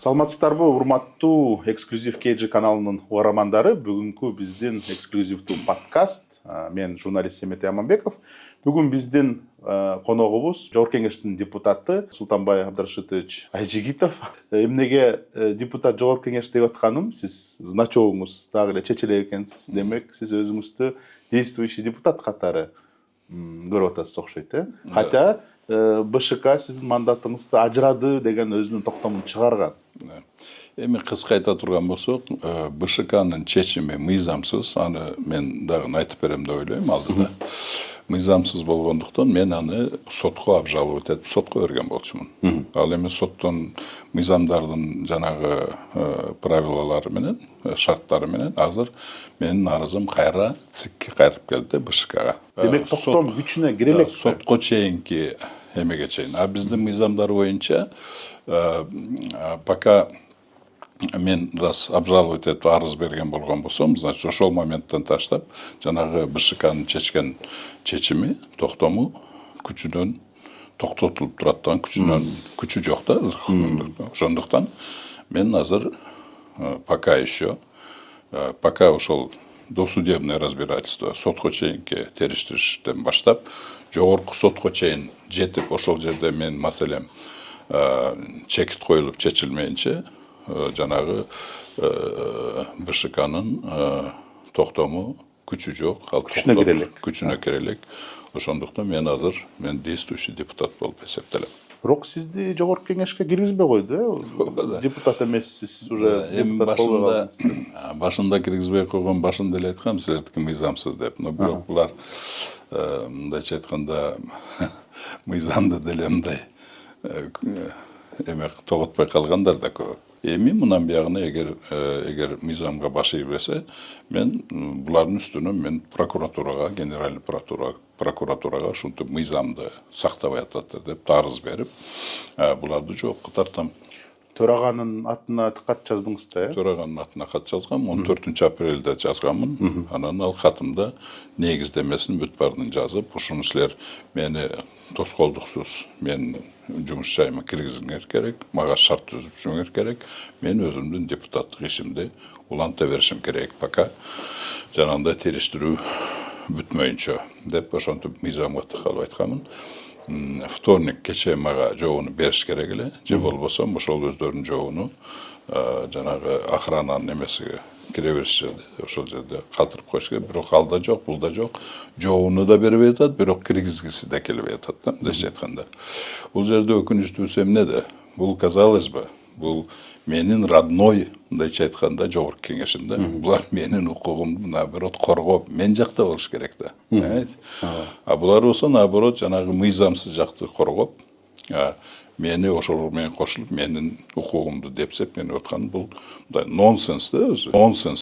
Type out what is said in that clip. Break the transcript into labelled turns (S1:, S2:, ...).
S1: Саламатсыздарбы, урматтуу эксклюзив KG каналынын угарамандары. Бүгүнкү биздин эксклюзивдүү подкаст. Мен журналист Семет Яманбеков. Бүгүн биздин коногубуз Жогорку Кеңештин депутаты Султанбай Абдрашитович Айжигитов. Эмнеге депутат Жогорку Кеңеш деп атканым, сиз значогуңуз дагы эле чечиле экенсиз. Демек, сиз өзүңүздү действующий депутат катары көрүп атасыз окшойт, Хотя БШК сиздин мандатыңызды ажырады деген өзүнүн токтомун чыгарган.
S2: Эми кыска айта турган болсок, БШКнын чечими мыйзамсыз, аны мен дагы айтып берем деп ойлойм алдыда. Мыйзамсыз болгондуктан мен аны сотко обжаловать этип сотко берген болчумун. Ал эми соттон мыйзамдардын жанагы правилалары менен, шарттары менен азыр менин арызым кайра ЦИКке кайрып келди, БШКга.
S1: Демек, токтом күчүнө кире элек.
S2: Сотко чейинки эмеге чейин. А биздин мыйзамдар боюнча пока мен раз обжаловать этип арыз берген болгон болсом, значит, ошол моменттен таштап, жанагы БШКнын чечкен чечими, токтому күчүнөн токтотулуп турат да, күчү жок да. Ошондуктан мен азыр пока ошол досудебное разбирательство сотко чейинки териштириштен баштап, жогорку сотко чейин жетип, ошол жерде мен маселем чекит коюлуп чечилмейинче жанагы БШКнын токтому күчү жок, ал күчүнө кире элек. Ошондуктан мен азыр действующий депутат болуп эсептелем.
S1: Бирок сизди Жогорку Кеңешке киргизбей койду, депутат эмессиз, уже депутат болбой калдыңыз.
S2: Башында киргизбей койгон, башында эле айткам, силердики мыйзамсыз деп. Но бирок булар мындайча айтканда мыйзамды деле мындай эме тоготпой калгандар да көп. Эми мындан биягына эгер мыйзамга баш ийбесе, мен булардын үстүнөн мен прокуратурага, генеральный прокуратурага ушинтип мыйзамды сактабай атат деп арыз берип, буларды жоопко тартам.
S1: Төраганын атына кат жаздыңыз да,
S2: Төраганын атына кат жазгам, 14 апрелде жазганмын. Анан ал катымда негиздемесин бүт баарын жазып, ушуну силер мени тоскоолдуксуз мен жумуш жайыма киргизиңер керек, мага шарт түзүшүңер керек, мен өзүмдүн депутаттык ишимди уланта беришим керек, пока жанагындай териштирүү бүтмөйүнчө деп ошентип мыйзамга такалып айтканмын. Вторник кече мага жообуну бериш керек эле, же болбосо ошол өздөрүнүн жообуну жанагы охрананын эмесиге кире бериш жерде, ошол жерде калтырып коюш керек. Бирок ал да жок, бул да жок. Жообуну да бербей атат, бирок киргизгиси да келбей атат да, мындайча айтканда. Бул жерде өкүнүчтүүсү эмнеде? Бул, казалось бы, бул менин родной, мындайча айтканда, Жогорку Кеңешим да. Булар менин укугумду наоборот коргоп, мен жакта болуш керек да. А булар болсо наоборот жанагы мыйзамсыз жакты коргоп, мени ошол менен кошулуп, менин укугумду депсеп, мени аткан бул нонсенс да өзү. Нонсенс.